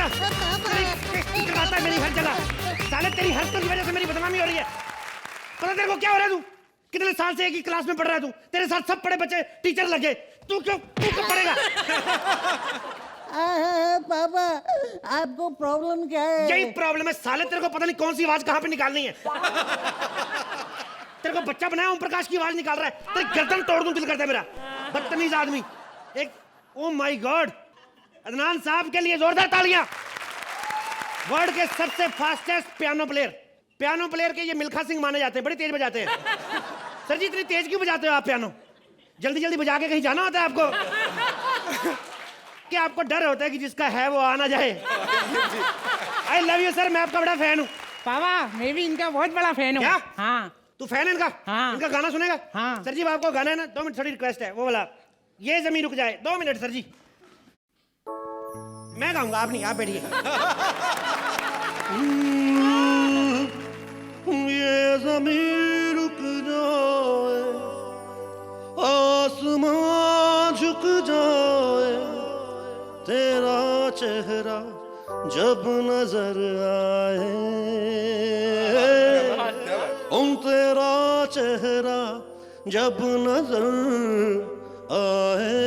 जा। करवाता है मेरी हर जगह। साले तेरी हरकतों की वजह से मेरी बदनामी हो रही है। पता तेरे को क्या हो रहा है? तू कितने साल से एक ही क्लास में पढ़ रहा है? तू तेरे साथ सब पढ़े बच्चे टीचर लगे, तू क्यों पढ़ेगा? पापा आपको प्रॉब्लम क्या है? यही प्रॉब्लम है साले, तेरे को पता नहीं कौन सी आवाज कहाँ पे निकालनी है। तेरे को बच्चा बनाया ओम प्रकाश की आवाज निकाल रहा है, तेरी गर्दन तोड़ दूं दिल करता है मेरा। बदतमीज आदमी एक। ओ माय गॉड, अदनान साहब के लिए जोरदार तालियां। वर्ल्ड के सबसे फास्टेस्ट पियानो प्लेयर के ये मिल्खा सिंह माने जाते हैं, बड़ी तेज बजाते हैं। सर जी इतनी तेज क्यों बजाते हो आप पियानो? जल्दी जल्दी बजा के कहीं जाना होता है आपको? क्या आपको डर होता है कि जिसका है वो आ ना जाए? आई लव यू सर, मैं आपका बड़ा फैन हूँ। पापा मैं भी इनका बहुत बड़ा फैन हूँ। क्या? हाँ। तू फैन है इनका? हाँ। इनका गाना सुनेगा? हाँ। सर जी आपको गाना है ना, 2 मिनट थोड़ी रिक्वेस्ट है, वो वाला ये ज़मीन रुक जाए, 2 मिनट सर जी। मैं गाऊंगा, आप नहीं, आप बैठिए। ये ज़मीन रुक जाए, आसमां झुक जाए, तेरा चेहरा जब नजर आए, तेरा चेहरा जब नजर आए।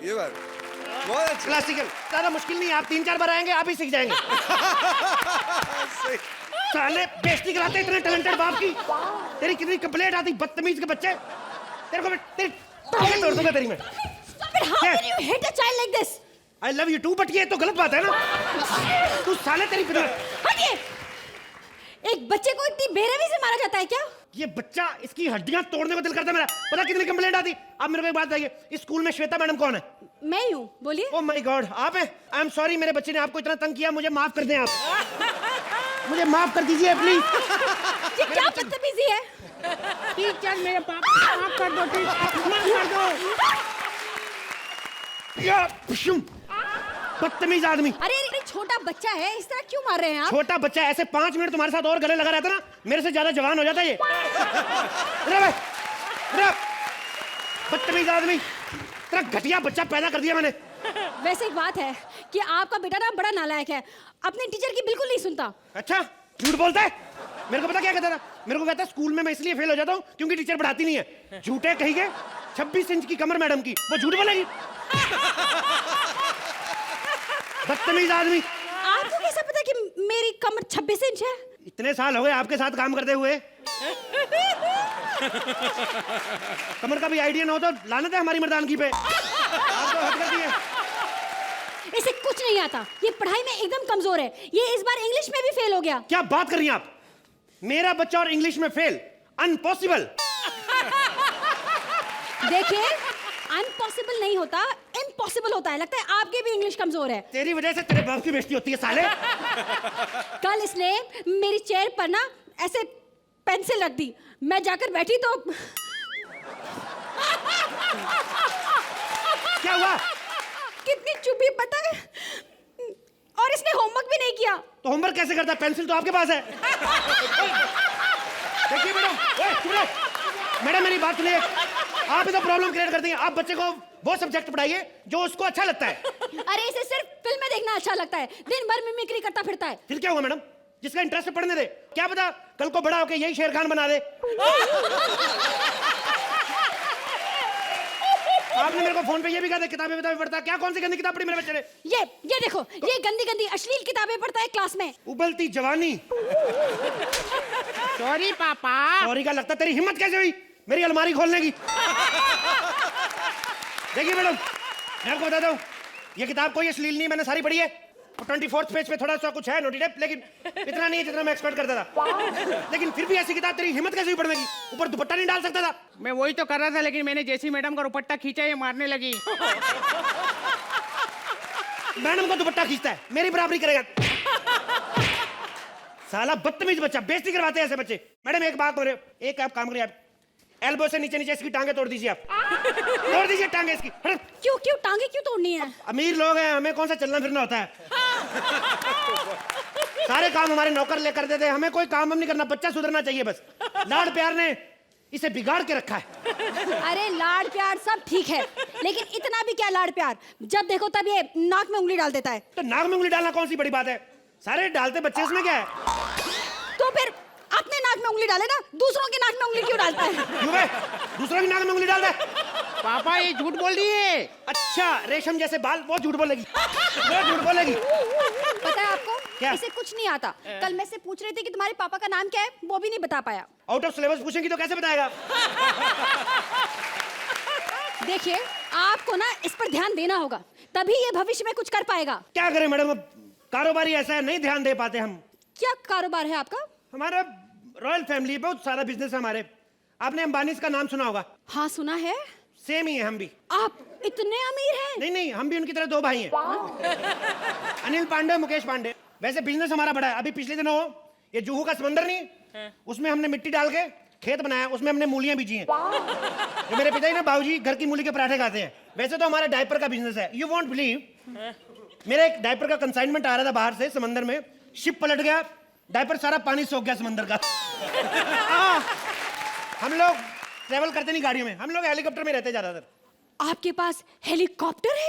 ये बात बहुत अच्छा। क्लासिकल ज्यादा मुश्किल नहीं है, आप 3-4 बार आएंगे आप ही सीख जाएंगे। साले बेइज्जती कराते इतने टैलेंटेड बाप की। तेरी कितनी कंप्लेंट आती बदतमीज के बच्चे। तेरे को तेरी टांगें तोड़ दूंगा तेरी मैं। How can you hit a child like this? I love you too, but ये तो गलत बात है ना। तू साले तेरी हटिए। एक बच्चे को इतनी बेरहमी से मारा जाता है क्या? ये बच्चा, इसकी हड्डियां तोड़ने को दिल करता है मेरा। पता कितनी कंप्लेंट आती। अब मेरे को एक बात बताइए, इस स्कूल में श्वेता मैडम कौन है? मैं ही हूँ, बोलिए। ओह माय गॉड, आप हैं? आई एम सॉरी, मेरे बच्चे ने आपको इतना तंग किया, मुझे माफ कर दें आप। मुझे माफ कर दीजिए प्लीज। ये क्या बदतमीजी है? टीचर मेरे पापा माफ कर दो, टीचर माफ कर दो। बदतमीज आदमी। अरे छोटा बच्चा है, इस तरह क्यों मार रहे हैं आप? छोटा बच्चा ऐसे 5 मिनट तुम्हारे साथ और गले लगा रहता ना, मेरे से ज्यादा जवान हो जाता ये। बदतमीज आदमी, तेरा घटिया बच्चा पैदा कर दिया मैंने। वैसे एक बात है कि आपका बेटा ना बड़ा नालायक है, अपने टीचर की बिल्कुल नहीं सुनता। अच्छा, झूठ बोलता है? मेरे को पता क्या कहता था? मेरे को कहता है स्कूल में मैं इसलिए फेल हो जाता हूँ क्योंकि टीचर पढ़ाती नहीं है। झूठे कहीं गए। 26 इंच की कमर मैडम की, वो झूठ बोलेगी? बदतमीज आदमी। आपको कैसा पता कि मेरी कमर 26 इंच है? इतने साल हो गए आपके साथ काम करते हुए। कमर का भी आइडिया ना हो तो लानत है हमारी मर्दानगी पे। आपको हद कर दिए। इसे कुछ नहीं आता, ये पढ़ाई में एकदम कमजोर है। ये इस बार इंग्लिश में भी फेल हो गया। क्या बात कर रही हैं आप? मेरा बच्चा और इंग्लिश में फेल? अनपॉसिबल। देखिए, अनपॉसिबल नहीं होता, इम्पॉसिबल होता है। लगता है आपकी भी इंग्लिश कमजोर है। तेरी वजह से तेरे बाप की बेइज्जती होती है साले। कल इसने मेरी चेयर पर ना ऐसे पेंसिल रख दी, मैं जाकर बैठी तो क्या हुआ? कितनी चुप्पी पता है। और इसने होमवर्क भी नहीं किया। तो होमवर्क कैसे करता? पेंसिल तो आपके पास है। देखिए मैडम मेरी बात सुनिए। आप ही तो प्रॉब्लम क्रिएट करती हैं। आप बच्चे को वो सब्जेक्ट पढ़ाइए जो उसको अच्छा लगता है। अरे इसे सिर्फ फिल्में देखना अच्छा लगता है, दिन भर मिमिक्री करता फिरता है। फिर क्या हुआ मैडम? जिसका इंटरेस्ट पढ़ने दे, क्या पता कल को बड़ा होके यही शेर खान बना दे। आपने मेरे को फोन पे ये भी कहा था किताबें पढ़ता। क्या कौन सी गंदी किताब पढ़ी मेरे बच्चे ने? ये देखो, ये गंदी गंदी अश्लील किताबें पढ़ता है क्लास में। उबलती जवानी। सॉरी पापा। सॉरी का लगता तेरी हिम्मत कैसे हुई मेरी अलमारी खोलने की? देखिए मैडम, मैं आपको बताता हूँ, ये किताब कोई अश्लील नहीं, मैंने सारी पढ़ी है। 24 पेज पे थोड़ा सा कुछ है नोटिडेप, लेकिन इतना नहीं है जितना मैं एक्सपेक्ट करता था। लेकिन फिर भी ऐसी किताब तेरी हिम्मत कैसे हुई पढ़ने की? ऊपर दुपट्टा नहीं डाल सकता था? मैं वही तो कर रहा था, लेकिन मैंने जैसी मैडम का दुपट्टा खींचा ये मारने लगी। मैडम को दुपट्टा खींचता है, मेरी बराबरी करेगा साला बदतमीज बच्चा। बेइज्जती करवाते हैं ऐसे बच्चे। मैडम एक बात बोले, एक आप काम करिए, आप एल्बो से नीचे नीचे इसकी टांगे तोड़ दीजिए। आप तोड़ दीजिए टांगे इसकी। क्यों टांगे क्यों तोड़नी है? अमीर लोग हैं, हमें कौन सा चलना फिरना होता है? सारे काम हमारे नौकर ले कर देते हैं, हमें कोई काम हम नहीं करना। बच्चा सुधरना चाहिए बस। लाड प्यार ने इसे बिगाड़ के रखा है। अरे लाड़ प्यार सब ठीक है, लेकिन इतना भी क्या लाड़ प्यार, जब देखो तब ये नाक में उंगली डाल देता है। तो नाक में उंगली डालना कौन सी बड़ी बात है, सारे डालते बच्चे, इसमें क्या है। तो फिर अपने नाक में उंगली डाले ना, दूसरों की नाक में उंगली क्यों डालता है? क्यों बे, दूसरों की नाक में उंगली डाल दे। पापा ये झूठ बोल रही है। अच्छा, रेशम जैसे बाल, वो झूठ बोलेगी, वो झूठ बोलेगी। पता है आपको, क्या? इसे कुछ नहीं आता। कल मैं से पूछ रही थी कि तुम्हारे पापा का नाम क्या है, वो भी नहीं बता पाया। आउट ऑफ सिलेबस पूछेंगी तो कैसे बताएगा। देखिए, आपको ना इस पर ध्यान देना होगा, तभी ये भविष्य में कुछ कर पाएगा। क्या करें मैडम, अब कारोबारी ऐसा है, नहीं ध्यान दे पाते हम। क्या कारोबार है आपका? हमारा रॉयल फैमिली, बहुत सारा बिजनेस है हमारे। आपने अंबानीज का नाम सुना होगा। हाँ सुना है। सेम ही है हम भी। आप इतने अमीर हैं? नहीं नहीं, हम भी उनकी तरह दो भाई हैं, अनिल पांडे, मुकेश पांडे। वैसे बिजनेस हमारा बड़ा है। अभी पिछले दिनों ये जुहू का समंदर नहीं, उसमें हमने मिट्टी डाल के खेत बनाया, उसमें हमने मूलियां बीजी हैं। जो मेरे पिताजी ना बाबूजी घर की मूली के पराठे खाते हैं। वैसे तो हमारा डायपर का बिजनेस है। यू वोंट बिलीव, मेरा एक डायपर का कंसाइनमेंट आ रहा था बाहर से समंदर में, शिप पलट गया, डायपर सारा पानी सोख गया समंदर का। हम लोग ट्रेवल करते नहीं गाड़ियों में, हम लोग हेलीकॉप्टर में रहते ज्यादातर। आपके पास हेलीकॉप्टर है?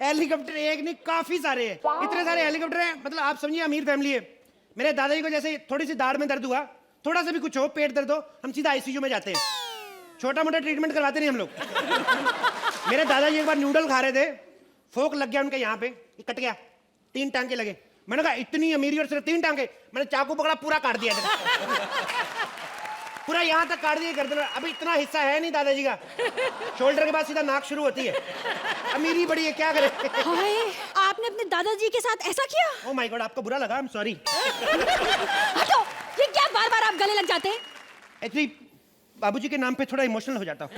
हेलीकॉप्टर एक नहीं, काफी सारे हैं, इतने सारे हेलीकॉप्टर हैं। मतलब आप समझिए अमीर फैमिली है। मेरे दादाजी को जैसे थोड़ी सी दाढ़ में दर्द हुआ, थोड़ा सा भी कुछ हो, पेट दर्द हो, हम सीधा आईसीयू में जाते हैं। छोटा मोटा ट्रीटमेंट करवाते नहीं हम लोग। मेरे दादाजी एक बार नूडल खा रहे थे, फोक लग गया उनके यहाँ पे, कट गया, 3 टांके लगे। मैंने कहा इतनी अमीरी और सिर्फ 3 टांके। मैंने चाकू पकड़ा, पूरा काट दिया पूरा यहाँ तक काट दिया गर्दन। अभी इतना हिस्सा है नहीं दादाजी का, शोल्डर के बाद सीधा नाक शुरू होती है। अमीरी बड़ी है, क्या करे। हाय, आपने अपने दादाजी के साथ ऐसा किया? ओह माय गॉड, आपको बुरा लगा, आई एम सॉरी। हटो, ये क्या बार बार आप गले लग जाते हैं? एक्चुअली बाबूजी के नाम पे थोड़ा इमोशनल हो जाता हूँ।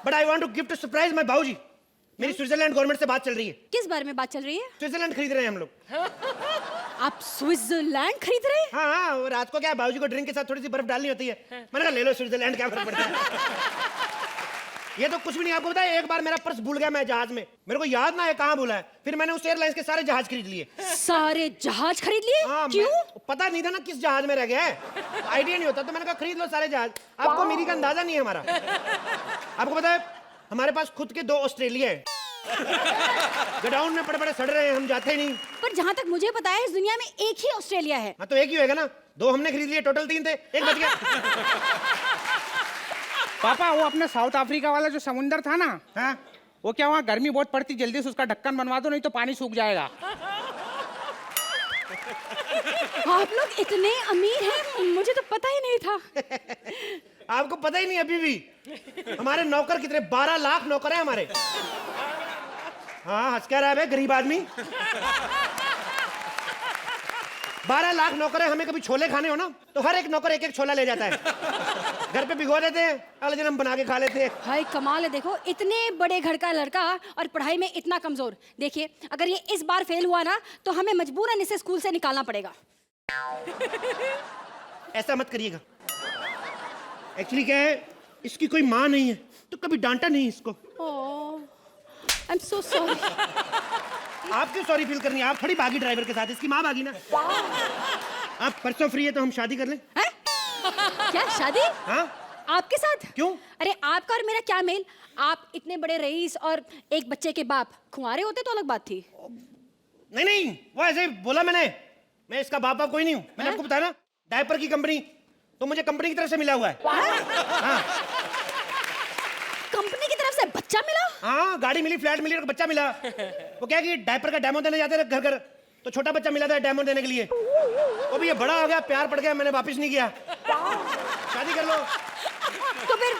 But I want to gift surprise my babuji. मेरी स्विट्जरलैंड गवर्नमेंट से बात चल रही है। किस बारे में बात चल रही है? स्विट्जरलैंड खरीद रहे हैं हम लोग। आप स्विट्जरलैंड खरीद रहे हैं? हाँ हाँ, और रात को क्या है, बाबूजी को ड्रिंक के साथ थोड़ी सी बर्फ डालनी होती है। मैंने कहा ले लो स्विट्जरलैंड, क्या फर्क पड़ता है। ये तो कुछ भी नहीं। आपको पता है, एक बार मेरा पर्स भूल गया मैं जहाज में, मेरे को याद ना है कहाँ भूला है। फिर मैंने उस एयरलाइंस के सारे जहाज खरीद लिए। सारे जहाज खरीद लिए? हाँ, क्यों? पता नहीं था ना किस जहाज में रह गया है, आइडिया नहीं होता, तो मैंने कहा खरीद लो सारे जहाज। आपको मेरी का अंदाजा नहीं है हमारा। आपको पता है हमारे पास खुद के 2 ऑस्ट्रेलिया है। गोडाउन में बड़े बड़े सड़ रहे हैं, हम जाते ही नहीं। पर जहाँ तक मुझे पता है, इस दुनिया में एक ही ऑस्ट्रेलिया है। हाँ तो एक ही होगा ना, 2 हमने खरीद लिए, टोटल 3 थे, एक बच गया। पापा वो अपने साउथ अफ्रीका वाला जो समुंदर था ना, हाँ, वो क्या वहाँ गर्मी बहुत पड़ती, जल्दी से उसका ढक्कन बनवा दो, नहीं तो पानी सूख जाएगा। आप लोग इतने अमीर हैं, मुझे तो पता ही नहीं था। आपको पता ही नहीं अभी भी। हमारे नौकर कितने, 12 लाख नौकर है हमारे। हाँ, हंस क्या रहा है बे, गरीब आदमी। 12 लाख नौकर है। हमें कभी छोले खाने हो ना, तो हर एक नौकर एक एक छोला ले जाता है, घर पे भिगो देते हैं, अगले दिन हम बना के खा लेते हैं। भाई कमाल है, देखो इतने बड़े घर का लड़का और पढ़ाई में इतना कमजोर। देखिए, अगर ये इस बार फेल हुआ ना, तो हमें मजबूरन इसे स्कूल से निकालना पड़ेगा। ऐसा मत करिएगा। एक्चुअली क्या है, इसकी कोई माँ नहीं है, तो कभी डांटा नहीं इसको। I am so sorry. आप क्यों सॉरी फील करनी है, आप थोड़ी भागी ड्राइवर के साथ, इसकी माँ भागी ना। आप परसों फ्री है तो हम शादी कर लें। हैं? क्या शादी? हाँ, आपके साथ? क्यों? अरे आपका और मेरा क्या मेल? आप इतने बड़े रईस और एक बच्चे के बाप, कुंवारे होते तो अलग बात थी। नहीं नहीं, वो ऐसे ही बोला मैंने। मैं इसका बाप बाप कोई नहीं हूँ। मैंने आपको बताया ना, डायपर की कंपनी, तो मुझे कंपनी की तरफ से मिला हुआ है। हाँ, कंपनी की तरफ से बच्चा मिला? हाँ, गाड़ी मिली, फ्लैट मिली और बच्चा मिला। वो क्या कि डायपर का डेमो देने जाते थे घर घर, तो छोटा बच्चा मिला था डेमो देने के लिए। वो भी ये बड़ा हो गया, प्यार पड़ गया, मैंने वापस नहीं किया। शादी कर लो। तो फिर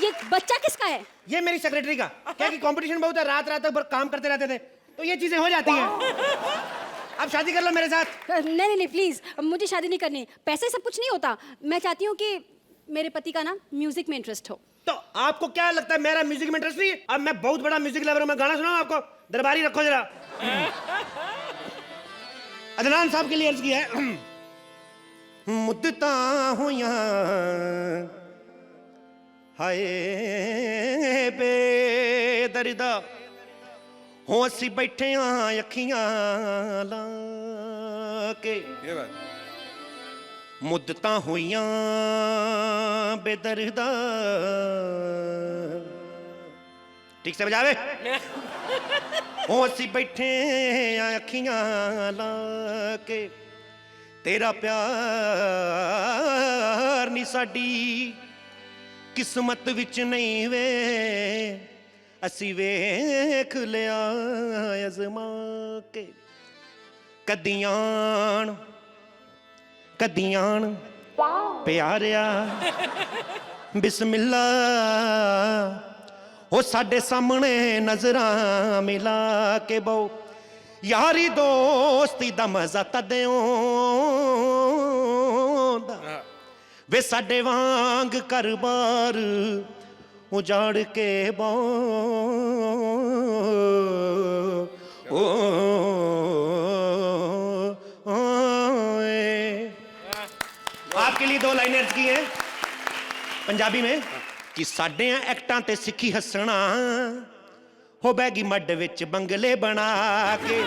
ये बच्चा किसका है? ये मेरी सेक्रेटरी का। क्या कि कंपटीशन बहुत है, रात रात तक काम करते रहते थे, तो ये चीजें हो जाती हैं। आप शादी कर लो मेरे साथ। नहीं नहीं नहीं, प्लीज मुझे शादी नहीं करनी। पैसे सब कुछ नहीं होता। मैं चाहती हूँ कि मेरे पति का ना म्यूजिक में इंटरेस्ट हो। तो आपको क्या लगता है मेरा म्यूजिक में इंटरेस्ट नहीं है? अब मैं बहुत बड़ा म्यूजिक लवर हूं, मैं गाना सुनाऊं आपको? दरबारी रखो जरा। अदनान साहब के लिए अर्ज किया है। मुद्दता हुइयां हाय बेदर्दा हो, असी बैठे अखियां ला के। ये बात ਮੁੱਦਤਾਂ ਹੋਈਆਂ ਬੇਦਰਦਾ ਠੀਕ ਸੇ ਬਜਾਵੇ ਉਹ ਅਸੀਂ ਬੈਠੇ ਆ ਅੱਖੀਆਂ ਲਾ ਕੇ ਤੇਰਾ ਪਿਆਰ ਨਹੀਂ ਸਾਡੀ ਕਿਸਮਤ ਵਿੱਚ ਨਹੀਂ ਵੇ ਅਸੀਂ ਵੇਖ ਲਿਆ ਅਜ਼ਮਾ ਕੇ ਕਦੀਆਂ ਪਿਆਰਿਆ ਬਿਸਮਿਲ੍ਲਾ ਉਹ ਸਾਡੇ ਸਾਹਮਣੇ ਨਜ਼ਰਾਂ ਮਿਲਾ ਕੇ ਬਹੁ ਯਾਰੀ ਦੋਸਤੀ ਦਾ ਮਜ਼ਾ ਤਦਿਓਂ ਵੇ ਸਾਡੇ ਵਾਂਗ ਘਰ-ਬਾਰ ਉਜਾੜ ਕੇ आपके लिए 2 लाइनें अर्ज की हैं पंजाबी में कि साडे एक्टां ते सिक्खी हसना हो बैगी मड विच बंगले बना के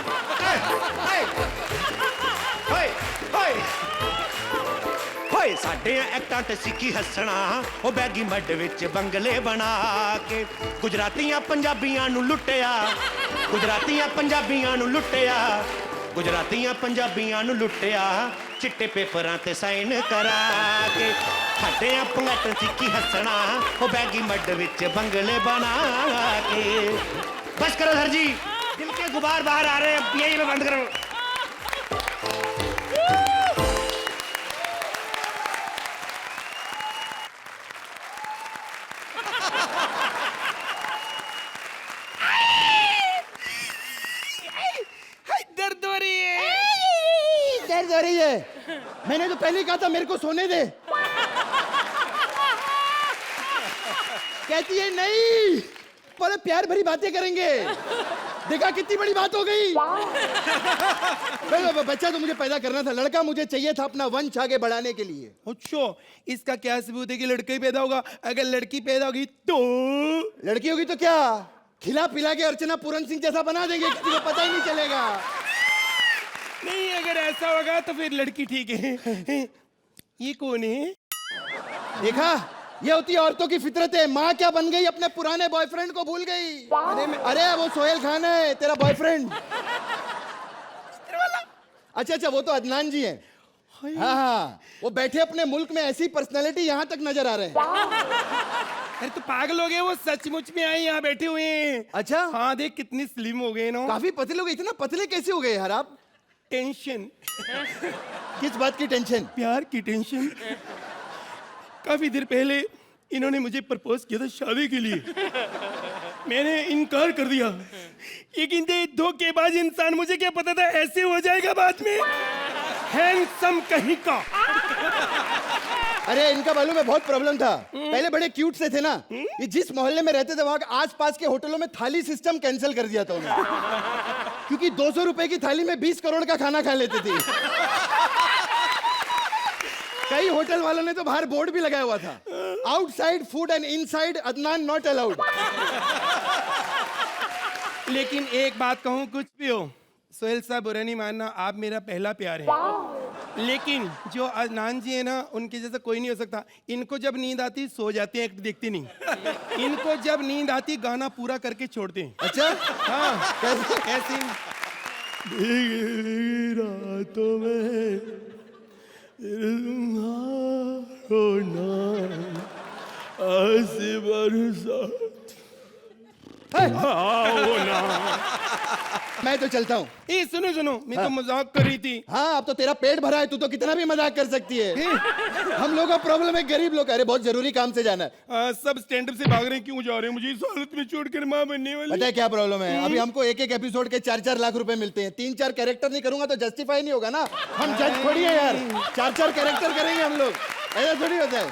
साडे एक्टां ते सिक्खी हसना हो बैगी मड विच बंगले बना के गुजरातियां पंजाबियां नू लुट्टिया गुजरातियां पंजाबियां नू लुट्टिया गुजरातियां पंजाबियां नू लुट्टिया चिट्टे पेपरां ते साइन करा के साडे पंगट सिक्खी हसना हो बैगी मड विच बंगले बना के बस करो सर जी दिल के गुबार बाहर आ रहे हैं यही में बंद करो दर्द हो रही है दर्द हो रही है मैंने तो पहले ही कहा था मेरे को सोने दे कहती है नहीं बोले प्यार भरी बातें करेंगे देखा कितनी बड़ी बात हो गई बच्चा तो मुझे पैदा करना था लड़का मुझे चाहिए था अपना वंश आगे बढ़ाने के लिए अच्छा इसका क्या सबूत है कि लड़का ही पैदा होगा अगर लड़की पैदा होगी तो लड़की होगी तो क्या खिला पिला के अर्चना पूरन सिंह जैसा बना देंगे किसी को पता ही नहीं चलेगा नहीं अगर ऐसा होगा तो फिर लड़की ठीक है ये कौन है देखा ये होती है औरतों की फितरत है माँ क्या बन गई अपने पुराने बॉयफ्रेंड को भूल गई अरे वो सोहेल खान है तेरा बॉयफ्रेंड अच्छा वो तो अदनान जी हैं हाँ वो बैठे अपने मुल्क में ऐसी पर्सनालिटी यहाँ तक नजर आ रहे हैं अरे तो पागल हो गए वो सचमुच में आए यहाँ बैठे हुए हैं अच्छा हाँ देख कितनी स्लिम हो गए ना काफी पतले हो गए इतना पतले कैसे हो गए यार आप टेंशन किस बात की टेंशन प्यार की टेंशन काफी देर पहले इन्होंने मुझे प्रपोज किया था शादी के लिए मैंने इनकार कर दिया लेकिन धोखेबाज इंसान मुझे क्या पता था ऐसे हो जाएगा बाद में हैंडसम कहीं का अरे इनका मालूम है बहुत प्रॉब्लम था पहले बड़े क्यूट से थे ना ये जिस मोहल्ले में रहते थे वहां आसपास के होटलों में थाली सिस्टम कैंसिल कर दिया था उन्होंने क्योंकि 200 रुपए की थाली में 20 करोड़ का खाना खा लेते थे कई होटल वालों ने तो बाहर बोर्ड भी लगाया हुआ था outside food and inside Adnan not allowed लेकिन एक बात कहूँ कुछ भी हो सोहेल साहब बुरा नहीं मानना आप मेरा पहला प्यार है लेकिन जो अदनान जी है ना उनके जैसा कोई नहीं हो सकता इनको जब नींद आती सो जाते हैं एक्ट देखते नहीं इनको जब नींद आती गाना पूरा करके छोड़ते हैं अच्छा हाँ ऐसे रातों में मैं तो चलता हूँ सुनो सुनो मैं तो मजाक कर रही थी हाँ अब तो तेरा पेट भरा है तू तो कितना भी मजाक कर सकती है हम लोग का प्रॉब्लम है गरीब लोग अरे बहुत जरूरी काम से जाना है सब स्टैंड अप से भाग रहे हैं क्यों जा रहे हैं मुझे इस हालत में छोड़कर माँ बनने वाली पता है क्या प्रॉब्लम है अभी हमको एक एपिसोड के 4-4 लाख रुपए मिलते हैं 3-4 कैरेक्टर नहीं करूंगा तो जस्टिफाई नहीं होगा ना हम जज थोड़ी है यार 4-4 कैरेक्टर करेंगे हम लोग ऐसा थोड़ी होता है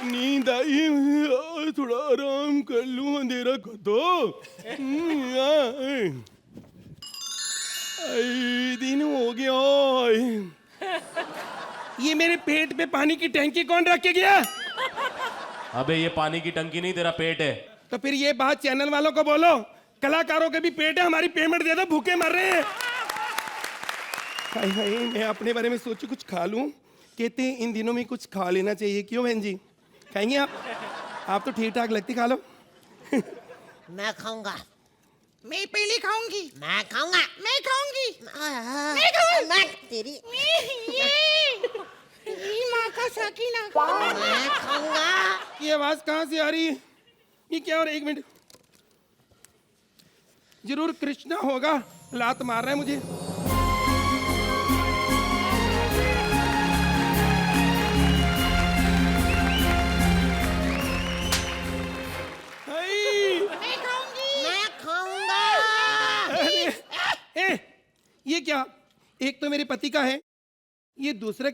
नींद आई थोड़ा आराम कर लूं अंधेरा कर दो दिन हो गया ये मेरे पेट पे पानी की टंकी कौन रख के गया अबे ये पानी की टंकी नहीं तेरा पेट है तो फिर ये बात चैनल वालों को बोलो कलाकारों के भी पेट है हमारी पेमेंट दे दो भूखे मर रहे हैं हाय हाय मैं अपने बारे में सोचू कुछ खा लूं कहते हैं इन दिनों में कुछ खा लेना चाहिए, क्यों बहन जी? खाएंगे आप तो ठीक ठाक लगती, खा लो। मैं खाऊंगा। मैं पहले खाऊंगी। मैं खाऊंगा। मैं खाऊंगी। मैं खाऊंगा। मैं तेरी ये माँ का सकीना। मैं खाऊंगा। ये आवाज कहाँ से आ रही है? ये क्या हो रहा है? 1 मिनट, जरूर कृष्णा होगा, लात मार रहा है मुझे। मैं खाऊंगी। मैं खाऊंगा। ये क्या? एक तो मेरे पति का है, ये दूसरा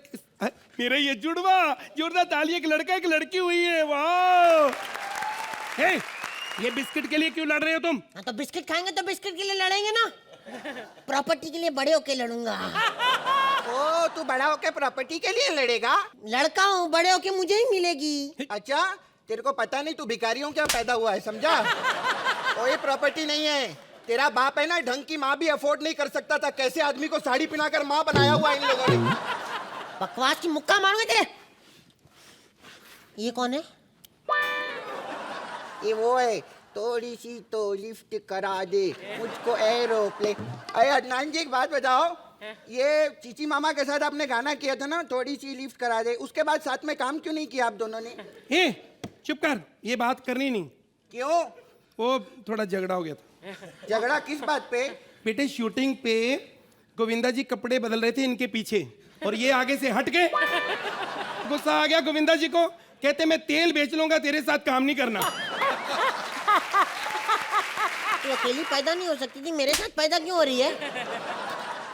मेरा ये जुड़वा जोरदार ताली, एक लड़का एक लड़की हुई है। वाह! ये बिस्किट के लिए क्यों लड़ रहे हो तुम? हाँ तो बिस्किट खाएंगे तो बिस्किट के लिए लड़ेंगे ना। प्रॉपर्टी के लिए बड़े होके लड़ूंगा। ओ तू बड़ा होके प्रॉपर्टी के लिए लड़ेगा? लड़का हूँ, बड़े होके मुझे ही मिलेगी। अच्छा तेरे को पता नहीं तू भिखारियों क्या पैदा हुआ है, समझा? कोई प्रॉपर्टी नहीं है। तेरा बाप है ना, ढंग की माँ भी अफोर्ड नहीं कर सकता था, कैसे आदमी को साड़ी पहनाकर माँ बनाया हुआ इन लोगों ने। बकवास की मुक्का मारूंगा तेरे। ये कौन है? ये वो है, थोड़ी सी तो लिफ्ट करा दे मुझको एरोप्लेन। अरे अदनान जी एक बात बताओ, ये चीची मामा के साथ आपने गाना किया था ना, थोड़ी सी लिफ्ट करा दे, उसके बाद साथ में काम क्यों नहीं किया आप दोनों ने? चुप कर, ये बात करनी नहीं। क्यों? वो थोड़ा झगड़ा हो गया था। झगड़ा किस बात पे? बेटे शूटिंग पे गोविंदा जी कपड़े बदल रहे थे इनके पीछे, और ये आगे से हट के गुस्सा आ गया गोविंदा जी को, कहते मैं तेल बेच लूंगा, तेरे साथ काम नहीं करना। तू अकेली पैदा नहीं हो सकती थी, मेरे साथ पैदा क्यों हो रही है?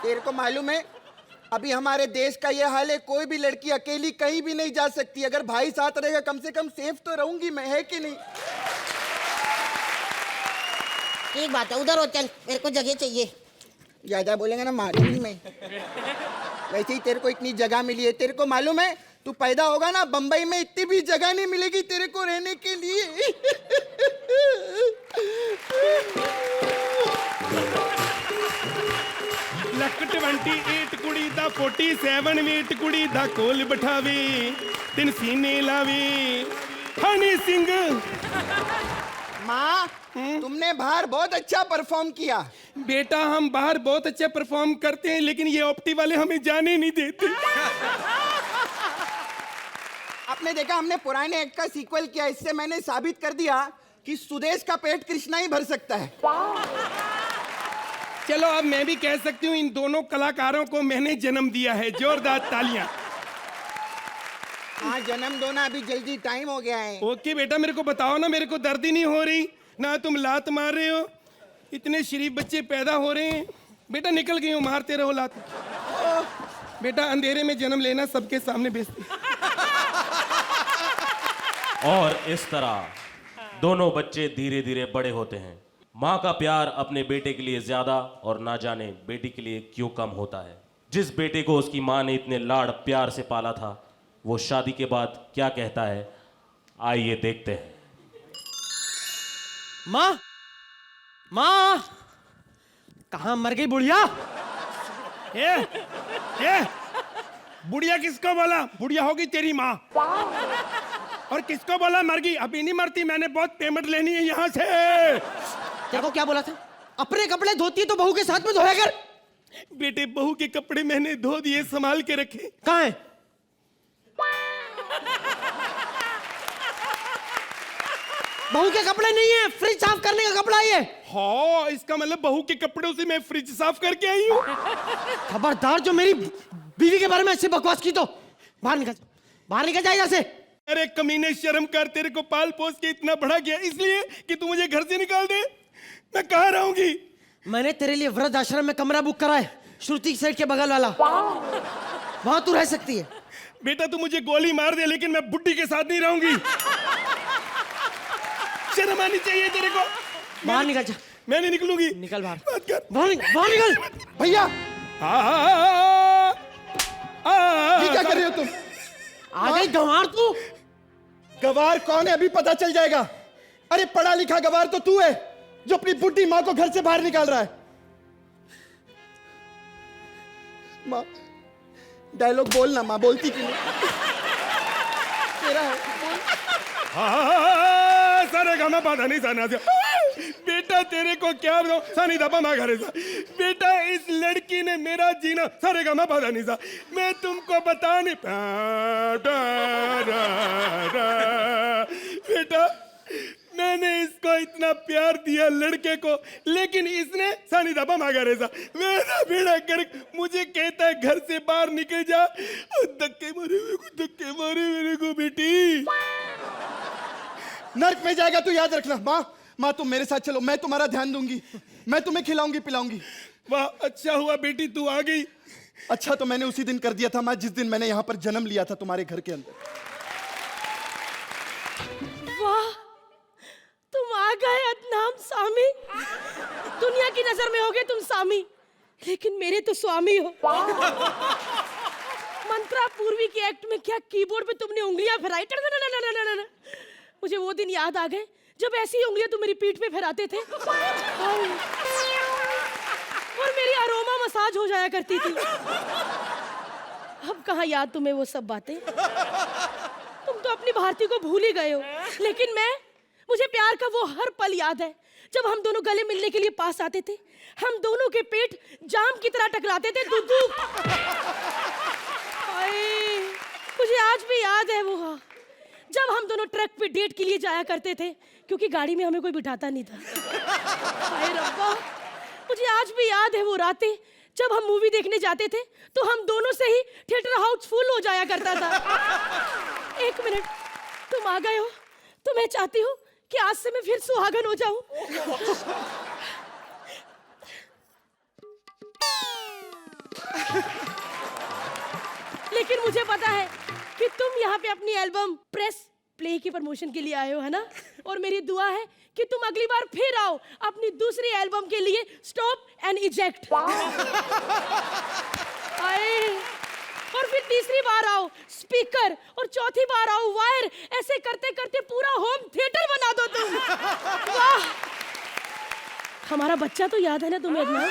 तेरे को मालूम है अभी हमारे देश का ये हाल है, कोई भी लड़की अकेली कहीं भी नहीं जा सकती। अगर भाई साथ रहेगा कम से कम सेफ तो रहूंगी मैं, है कि नहीं? एक बात है, उधर हो चल, मेरे को जगह चाहिए। ज्यादा बोलेंगे ना मारूंगी मैं। वैसे ही तेरे को इतनी जगह मिली है, तेरे को मालूम है तू पैदा होगा ना बंबई में इतनी भी जगह नहीं मिलेगी तेरे को रहने के लिए। ਲੱਕ 28 ਕੁੜੀ ਦਾ 47 ਮੀਟ ਕੁੜੀ ਦਾ ਕੋਲ ਬਿਠਾਵੇ, ਤਿੰਨ ਸੀਨੇ ਲਾਵੇ, ਹਨੀ ਸਿੰਘ। माँ तुमने बाहर बहुत अच्छा परफॉर्म किया। बेटा हम बाहर बहुत अच्छा परफॉर्म करते हैं, लेकिन ये ऑप्टी वाले हमें जाने नहीं देते। आपने देखा हमने पुराने एक्ट का सीक्वल किया, इससे मैंने साबित कर दिया कि सुदेश का पेट कृष्णा ही भर सकता है। चलो अब मैं भी कह सकती हूँ इन दोनों कलाकारों को मैंने जन्म दिया है। जोरदार तालियां। हाँ जन्म दो ना, अभी जल्दी टाइम हो गया है। ओके बेटा मेरे को बताओ ना, मेरे को दर्द ही नहीं हो रही ना, तुम लात मार रहे हो, इतने शरीफ बच्चे पैदा हो रहे हैं। बेटा निकल गई हूँ, मारते रहो लात। बेटा अंधेरे में जन्म लेना सबके सामने बेइज्जती। और इस तरह दोनों बच्चे धीरे धीरे बड़े होते हैं। माँ का प्यार अपने बेटे के लिए ज्यादा और ना जाने बेटी के लिए क्यों कम होता है। जिस बेटे को उसकी माँ ने इतने लाड़ प्यार से पाला था, वो शादी के बाद क्या कहता है, आइए देखते हैं। माँ, माँ, कहाँ मर गई बुढ़िया? बुढ़िया किसको बोला? बुढ़िया होगी तेरी माँ। और किसको बोला मर गई? अभी नहीं मरती, मैंने बहुत पेमेंट लेनी है यहाँ से। देखो क्या बोला था, अपने कपड़े धोती है तो बहू के साथ में धोया कर। बेटे बहू के कपड़े मैंने धो दिए, संभाल के रखे। कहाँ है? बहू के कपड़े नहीं है, फ्रिज साफ करने का कपड़ा ये। हाँ इसका मतलब बहू के कपड़ों से मैं फ्रिज साफ करके आई हूँ। खबरदार जो मेरी बीवी के बारे में ऐसी बकवास की तो बाहर निकल, बाहर निकल जाए यहाँ से। अरे कमीने शर्म कर, तेरे को पाल पोस के इतना बड़ा किया इसलिए कि तू मुझे घर से निकाल दे? मैं कहाँ रहूंगी? मैंने तेरे लिए वृद्ध आश्रम में कमरा बुक करा है, श्रुति सेठ के बगल वाला, वहां तू रह सकती है। बेटा तू मुझे गोली मार दे लेकिन मैं बुड्ढी के साथ नहीं रहूंगी। शर्म आनी चाहिए तेरे को। बाहर निकल जा। मैं नहीं निकलूंगी। निकल बाहर। बात कर। बाहर निकल। भैया ये क्या कर रहे हो तुम? आ गई गंवार तू। गवार कौन है अभी पता चल जाएगा। अरे पढ़ा लिखा गवार तो तू है जो अपनी बुढ़ी माँ को घर से बाहर निकाल रहा है। माँ डायलॉग बोल ना माँ, बोलती क्यों नहीं? तेरा है, बोल। सारे गाना बाधा नहीं जाना बेटा, तेरे को क्या बताऊं, सानी दबा मा घरे सा बेटा, इस लड़की ने मेरा जीना सारे गाना बाधा नहीं सा, मैं तुमको बता नहीं बेटा, मैंने इसको इतना प्यार दिया लड़के को, लेकिन इसने सानी दबा मांगा रेसा, मेरा बेड़ा कर मुझे कहता है घर से बाहर निकल जा, धक्के मारे मेरे को बेटी। नर्क में जाएगा तो याद रखना। माँ तुम मेरे साथ चलो, मैं तुम्हारा ध्यान दूंगी, मैं तुम्हें खिलाऊंगी पिलाऊंगी। वाह, अच्छा हुआ बेटी तू आ गई। अच्छा तो मैंने उसी दिन कर दिया था माँ, जिस दिन मैंने यहाँ पर जन्म लिया था तुम्हारे घर के अंदर। वाह, तुम आ गए अदनान सामी। दुनिया की नजर में होगे तुम सामी, लेकिन मेरे तो स्वामी हो। मंत्रा पूर्वी के एक्ट में क्या कीबोर्ड पे तुमने उंगलियां फैलाई, मुझे वो दिन याद आ गए जब ऐसी उंगलियां तुम मेरी पीठ पे फैराते थे और मेरी अरोमा मसाज हो जाया करती थी। अब कहाँ याद तुम्हें वो सब बातें? तुम तो अपनी भारती को भूल ही गए हो, लेकिन मुझे प्यार का वो हर पल याद है जब हम दोनों गले मिलने के लिए पास आते थे, हम दोनों के पेट जाम की तरह टकराते थे। दूधू, मुझे आज भी याद है वो जब हम दोनों ट्रक पे डेट के लिए जाया करते थे, क्योंकि गाड़ी में हमें कोई बिठाता नहीं था। हाय रब्बा, मुझे आज भी याद है वो रातें जब हम मूवी देखने जाते थे तो हम दोनों से ही थिएटर हाउस फुल हो जाया करता था। एक मिनट, तुम आ गए हो तो मैं चाहती हूँ कि आज से मैं फिर सुहागन हो जाऊं। लेकिन मुझे पता है कि तुम यहाँ पे अपनी एल्बम प्रेस प्ले की प्रमोशन के लिए आए हो, है ना? और मेरी दुआ है कि तुम अगली बार फिर आओ अपनी दूसरी एल्बम के लिए स्टॉप एंड इजेक्ट। और फिर तीसरी बार आओ स्पीकर, और चौथी बार आओ वायर। ऐसे करते करते पूरा होम थिएटर बना दो तुम। वाह, हमारा बच्चा तो याद है ना तुम्हें अदनान?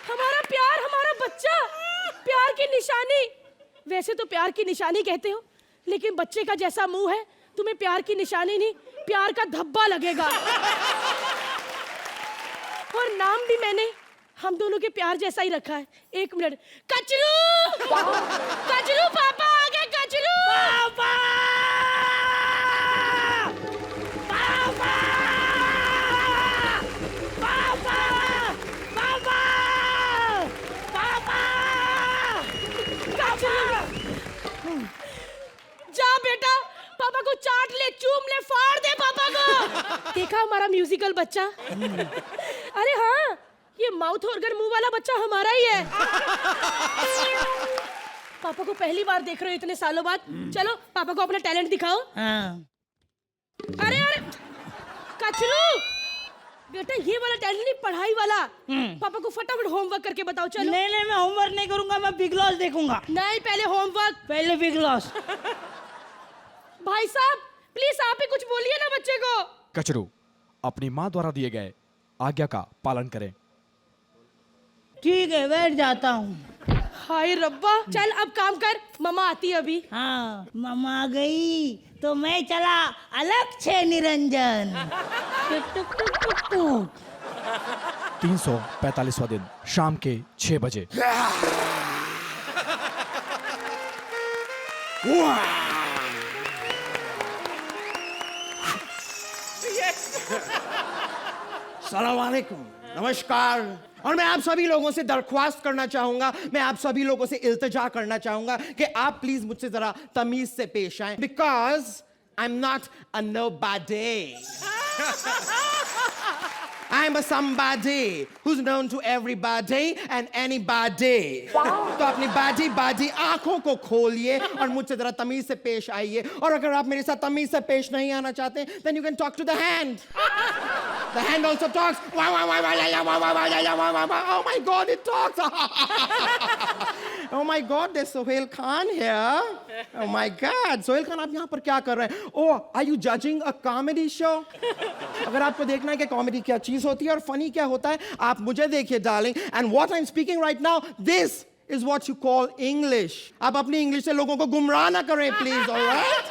हमारा प्यार, हमारा बच्चा, प्यार की निशानी। वैसे तो प्यार की निशानी कहते हो, लेकिन बच्चे का जैसा मुंह है तुम्हें प्यार की निशानी नहीं, प्यार का धब्बा लगेगा। और नाम भी मैंने हम दोनों के प्यार जैसा ही रखा है। एक मिनट, कचरू, कचरू पापा आ गए, कचरू पापा, पापा, पापा, पापा, पापा, कचरू। जा बेटा, पापा को चाट ले, चूम ले, फाड़ दे पापा को। देखा हमारा म्यूजिकल बच्चा? अरे हाँ, ये माउथ ऑर्गन मुंह वाला बच्चा हमारा ही है। पापा को पहली बार देख रहे हो इतने सालों बाद, चलो पापा को अपना टैलेंट दिखाओ। अरे अरे कचरू, बेटा ये वाला टैलेंट नहीं, पढ़ाई वाला। पापा को फटाफट होमवर्क करके बताओ। चलो। नहीं, मैं होमवर्क नहीं करूंगा, मैं बिग लॉस देखूंगा। नहीं, पहले होमवर्क, पहले बिग लॉस। भाई साहब प्लीज आप ही कुछ बोलिए ना बच्चे को। कचरू, अपनी माँ द्वारा दिए गए आज्ञा का पालन करें। ठीक है, बैठ जाता हूँ। हाय रब्बा, चल अब काम कर, मम्मा आती है अभी। हाँ, मम्मा आ गई तो मैं चला अलग छे निरंजन। 345वां दिन शाम के 6 बजे। अस्सलाम वालेकुम, नमस्कार। और मैं आप सभी लोगों से दरख्वास्त करना चाहूंगा, मैं आप सभी लोगों से इल्तिजा करना चाहूंगा कि आप प्लीज मुझसे जरा तमीज से पेश आएं, because I am not a nobody. I am a somebody who's known to everybody and anybody. तो अपनी बाजी आंखों को खोलिए और मुझसे जरा तमीज से पेश आइए। और अगर आप मेरे साथ तमीज से पेश नहीं आना चाहते, then you can talk to the hand. The hand also talks. Oh my God, it talks. Oh my God, there's Sohail Khan here. Oh my God, Sohail Khan, आप यहाँ पर क्या कर रहे हैं? Oh, are you judging a comedy show? अगर आपको देखना है कि कॉमेडी क्या चीज होती है और फनी क्या होता है, आप मुझे देखिए, darling. And what I'm speaking right now, this is what you call English. आप अपनी इंग्लिश से लोगों को गुमराह ना करें, please, all right?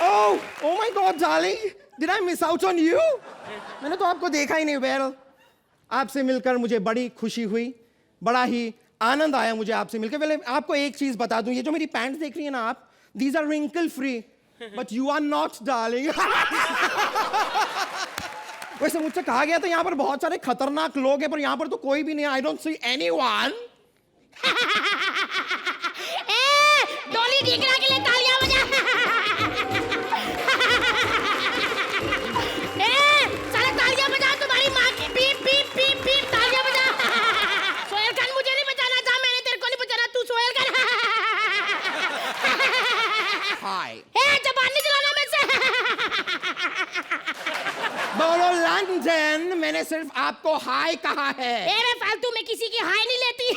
Oh my God, darling, did I miss out on you? मैंने तो आपको देखा ही नहीं. Well, आपसे मिलकर मुझे बड़ी खुशी हुई, बड़ा ही आनंद आया मुझे आपसे मिलकर. पहले आपको एक चीज बता दूं, ये जो मेरी पैंट्स देख रही है ना आप, these are wrinkle free, but you are not, darling. वैसे मुझसे कहा गया था यहाँ पर बहुत सारे खतरनाक लोग हैं, पर यहाँ पर तो कोई भी नहीं. I don't see anyone. डोली ढीकरा के लिए तालियां बजा. सारे तालियां बजा, तुम्हारी माँ की पीप पीप पीप पीप तालियां बजा. सोहेल खान, मुझे नहीं बजाना था, मैंने तेरे को नहीं बजाना, तू सोहेल खान. Hi. जबान नहीं चलाना मुझसे. बोलो लंदन, मैंने सिर्फ आपको हाय कहा है. मैं फालतू में किसी की हाय नहीं लेती.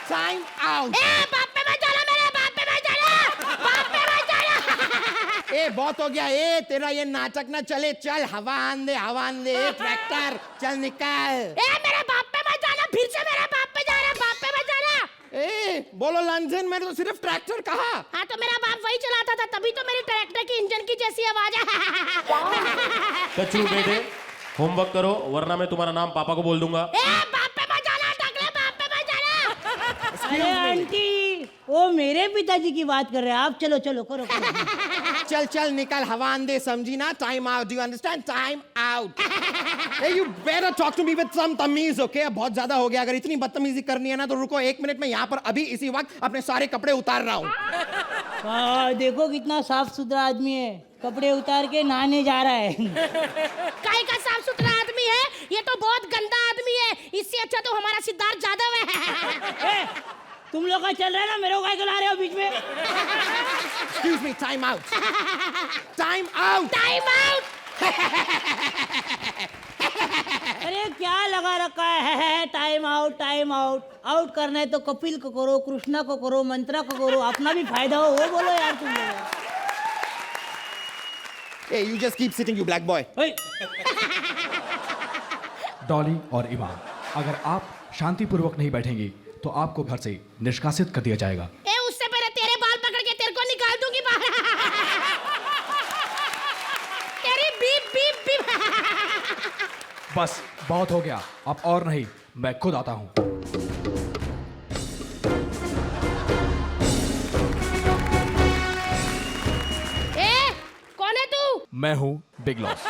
Time out. बाप पे मत जाना, मेरे बाप पे मत जाना, बाप पे मत जाना. बहुत हो गया. तेरा ये नाटक ना चले. चल, हवा आन दे, ट्रैक्टर चल निकाल. मेरे बाप पे मत जाना, फिर से मेरे बाप पे जा रहा. बाप पे मत जाना. बोलो लंदन, मैंने तो सिर्फ ट्रैक्टर कहा. हाँ, तो मेरा बाप वही चलाता था, तभी तो मेरी ट्रैक्टर की इंजन की जैसी आवाज है. कच्चू बेटे, होमवर्क करो, वरना मैं तुम्हारा नाम पापा को बोल दूंगा. बाप पे मत जाना, टकले बाप पे मत जाना. अरे आंटी, वो मेरे पिताजी की बात कर रहे हैं. आप चलो चलो, करो करो. चल निकल, हवा आन दे, समझी ना. Time out. Do you understand? Time out. You better talk to me with some तमीज, ओके? बहुत ज्यादा हो गया. अगर इतनी बदतमीजी करनी है ना तो रुको 1 मिनट में यहाँ पर अभी इसी वक्त अपने सारे कपड़े उतार रहा हूँ. देखो कितना साफ सुथरा आदमी है, कपड़े उतार के नहाने जा रहा है. काहे का साफ सुथरा आदमी है? ये तो बहुत गंदा आदमी है. इससे अच्छा तो हमारा सिद्धार्थ जादव है. तुम लोग का चल रहा है ना, मेरे को काय ला रहे हो बीच में? Excuse me, time out. Time out. Time out. अरे क्या लगा रखा है? Time out, time out. Out करना है तो कपिल को करो, कृष्णा को करो, मंत्रा को करो, अपना भी फायदा हो, वो बोलो यार तुम लोग. Hey, you just keep sitting, you black boy. Dolly और इवान, अगर आप शांतिपूर्वक नहीं बैठेंगी तो आपको घर से निष्कासित कर दिया जाएगा. उससे पहले तेरे बाल पकड़ के तेरे को निकाल दूंगी बाहर. तेरी बीप बीप बीप. बस बहुत हो गया, अब और नहीं, मैं खुद आता हूँ. कौन है तू? मैं हूँ big loss.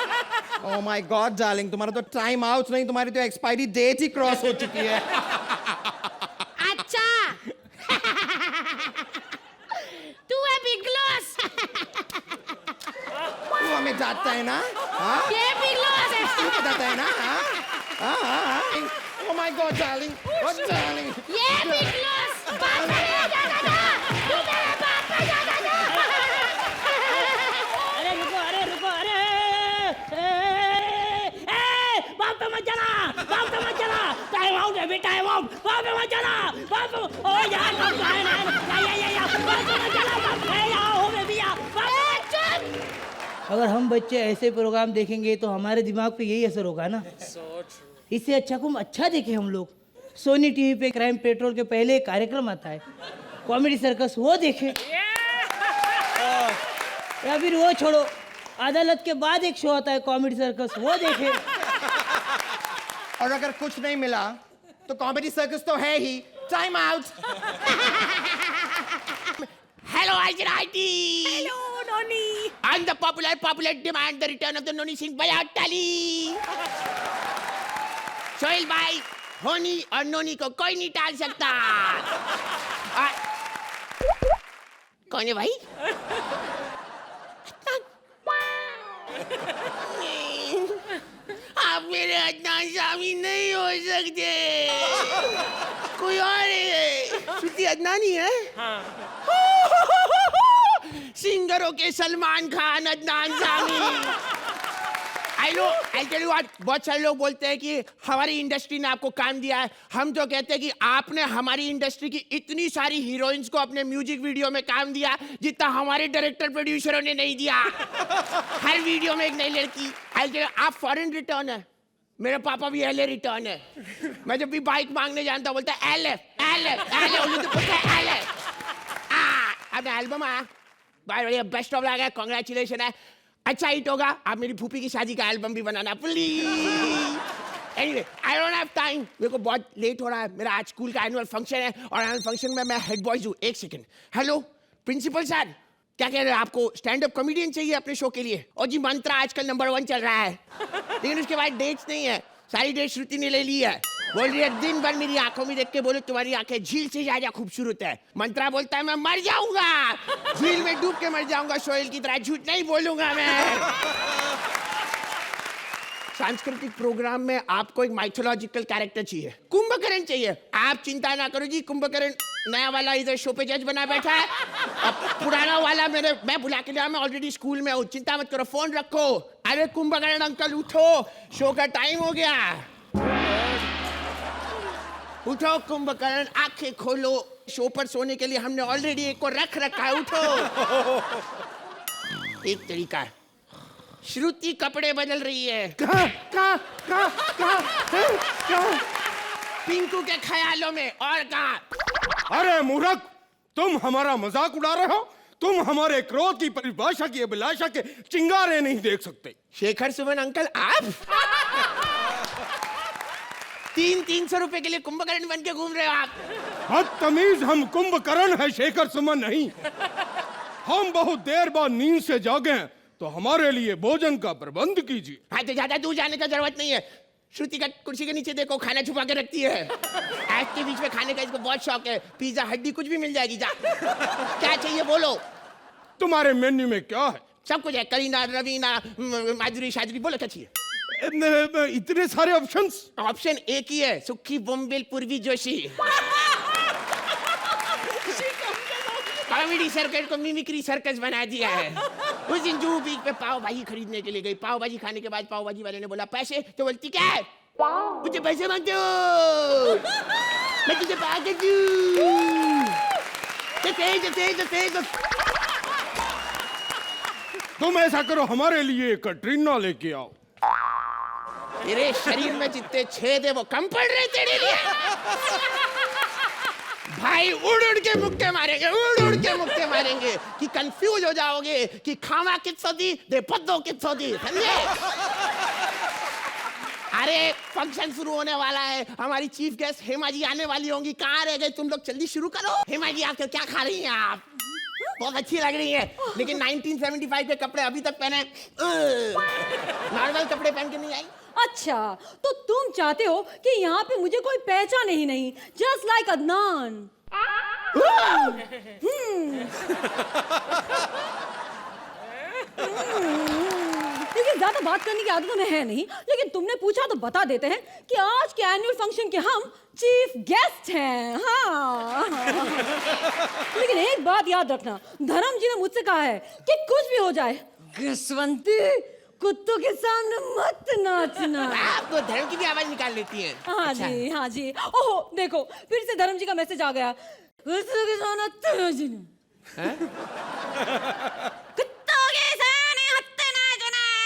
Oh my God, darling, तुम्हारा तो टाइम आउट नहीं, तुम्हारी तो एक्सपायरी डेट ही क्रॉस हो चुकी है. अच्छा. तू है बिग लॉस. तू हमें जानता है ना? हाँ? ये बिग लॉस है. तू बताता है ना? हाँ? Oh my God, darling. What, darling? ये बिग लॉस. बाप पे नहीं जाता था. तू मेरे बाप पे जाता था. अरे रुको, अरे रुको, अरे बाप पे मत जाना, बाप पे मत जाना. टाइम आउट है, टाइम आउट. बाप पे मत जाना, बाप पे. ओ यार, बाप पे ना, या बाप पे मत जाना, बाप पे आओ बेबी आ. अगर हम बच्चे ऐसे प्रोग्राम देखेंगे तो हमारे दिमाग पे यही असर होगा ना. इससे अच्छा को अच्छा देखें हम लोग. सोनी टीवी पे क्राइम पेट्रोल के पहले एक कार्यक्रम आता है, कॉमेडी सर्कस, वो देखें. या फिर वो छोड़ो, अदालत के बाद एक शो आता है कॉमेडी सर्कस, वो देखें. और अगर कुछ नहीं मिला तो कॉमेडी सर्कस तो है ही. Time out. Hello, Ajrati. Hello, Noni. On the popular demand, the return of the Noni Singh Bayatali. Sohail भाई, होनी और नोनी को कोई नहीं टाल सकता. कौन है भाई? आप मेरे अदनान शामी नहीं हो सकते. कोई और है. श्रुति अदनानी है? सिंगरों के Salman Khan, Adnan Sami. I know, I tell you what, बहुत सारे लोग बोलते हैं कि हमारी इंडस्ट्री ने आपको काम दिया है। हम तो कहते हैं कि आपने हमारी इंडस्ट्री की इतनी सारी हीरोइंस को अपने म्यूजिक वीडियो में काम दिया जितना हमारे डायरेक्टर प्रोड्यूसरों ने नहीं दिया। हर वीडियो में एक नई लड़की। आई टेल यू, आप फॉरेन रिटर्न है, मेरे पापा भी एलए रिटर्न है। मैं जब भी बाइक मांगने जानता बोलता है एलए एलए एलए, उन्हें तो पूछता है एलए। अपना एल्बम आया, भाई बेस्ट ऑफ लग है, कांग्रेचुलेशन है, अच्छा हिट होगा। आप मेरी फूफी की शादी का एल्बम भी बनाना please. Anyway, I don't have time, मेरे को बहुत लेट हो रहा है। मेरा आज स्कूल का एनुअल फंक्शन है और एनुअल फंक्शन में मैं हेड बॉयज हूँ। एक सेकंड, हेलो प्रिंसिपल सर, क्या कह रहे हैं? आपको स्टैंड अप कॉमेडियन चाहिए अपने शो के लिए? और जी मंत्रा आजकल नंबर 1 चल रहा है, लेकिन उसके बाद डेट्स नहीं है, सारी डेट श्रुति ने ले ली है। बोल रही है दिन भर मेरी आंखों में देख के बोलो तुम्हारी आंखें झील से ज्यादा खूबसूरत है। मंत्रा बोलता है मैं मर जाऊंगा, झील में डूब के मर जाऊंगा, सोहेल की तरह झूठ नहीं बोलूंगा मैं। सांस्कृतिक प्रोग्राम में आपको एक माइथोलॉजिकल कैरेक्टर चाहिए, कुंभकर्ण चाहिए। आप चिंता ना करो जी, कुंभकर्ण नया वाला इधर शो पे जज बना बैठा है, अब पुराना वाला मैं बुला के लिया, मैं ऑलरेडी स्कूल में हूँ, चिंता मत करो, फोन रखो। अरे कुंभकर्ण अंकल उठो, शो का टाइम हो गया। उठो कुंभकर्ण, आंखें खोलो, शो पर सोने के लिए हमने ऑलरेडी एक को रख रखा है, उठो। एक तरीका है, श्रुति कपड़े बदल रही है। कहाँ? पिंकू के ख्यालों में। और कहाँ? अरे मूर्ख, तुम हमारा मजाक उड़ा रहे हो? तुम हमारे क्रोध की परिभाषा की अभिलाषा के चिंगारे नहीं देख सकते। शेखर सुमन अंकल, आप 300 रुपए के लिए कुंभकर्ण बन के घूम रहे हो आप? बदतमीज, हम कुंभकर्ण है, शेखर सुमन नहीं। हम बहुत देर बाद नींद से जागे हैं, तो हमारे लिए भोजन का प्रबंध कीजिए। हाँ, तो ज्यादा दूर जाने का जरूरत नहीं है। श्रुति का कुर्सी के नीचे देखो, खाना छुपा के रखती है। ऐश के बीच में खाने का इसको बहुत शौक है, पिज्जा हड्डी कुछ भी मिल जाएगी। जा, क्या चाहिए बोलो। तुम्हारे मेन्यू में क्या है? सब कुछ है, करीना, रवीना, माधुरी, शादरी, बोलो क्या चाहिए। इतने सारे ऑप्शंस। ऑप्शन एक ही है, सुखी बोम्बिल पूर्वी जोशी। कॉमेडी सर्कस को मिमिक्री सर्कस बना दिया है। उस दिन जूहू बीच पे पाव भाजी खरीदने के लिए गई, पाव भाजी खाने के बाद पाव भाजी वाले ने बोला पैसे, तो बोलती क्या है, मुझे पैसे मांगते हो, मैं तुझे पागल दूं। तुम ऐसा करो, हमारे लिए कटरीना लेके आओ। तेरे शरीर में जितने छेद है वो कम पड़ रहे तेरे लिए। भाई उड़ के मुक्के मारेंगे, उड़ के मुक्के मारेंगे कि कंफ्यूज हो जाओगे कि खावा कित्सो दी दे पद्दो कित्सो दी, समझे? अरे फंक्शन शुरू होने वाला है, हमारी चीफ गेस्ट हेमा जी आने वाली होंगी। कहाँ रह गए तुम लोग, जल्दी शुरू करो। हेमा जी आजकल क्या खा रही हैं आप? बहुत अच्छी लग रही है, लेकिन 1975 के कपड़े अभी तक पहने, नॉर्मल कपड़े पहन के नहीं आई। अच्छा, तो तुम चाहते हो कि यहाँ पे मुझे कोई पहचान ही नहीं, जस्ट लाइक अदनान। लेकिन ज्यादा बात करने की आदत में है नहीं, लेकिन तुमने पूछा तो बता देते हैं कि आज के एनुअल फंक्शन के हम चीफ गेस्ट हैं। हाँ। लेकिन एक बात याद रखना, धर्म जी ने मुझसे कहा है कि कुछ भी हो जाए, घसवंती कुत्तों के सामने मत नाचना। आप तो धर्म की भी आवाज निकाल लेती हैं। हाँ अच्छा। जी, हाँ जी। ओहो देखो, फिर से धर्म जी का मैसेज आ गया, कुत्तों के सामने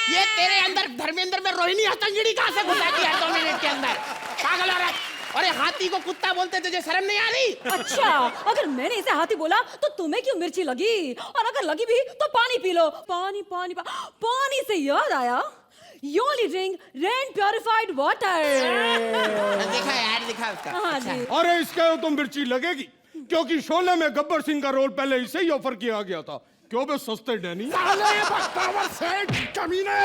ये तेरे अंदर धर्मेंद्र में रोहिणी हतंगड़ी कहाँ से घुसाती है 2 मिनट के अंदर, पागल औरत। अरे हाथी को कुत्ता बोलते तुझे शर्म नहीं आ रही? अच्छा, अगर मैंने इसे हाथी बोला तो तुम्हें क्यों मिर्ची लगी, और अगर लगी भी तो पानी पी लो। पानी पानी पानी से याद आया, you only drink rain purified water। देखा यार, देखा उसका। हाँ जी। अरे इसके तो मिर्ची लगेगी, क्योंकि शोले में गब्बर सिंह का रोल पहले इसे ही ऑफर किया गया था। क्यों बे सस्ते डैनी? कमीने,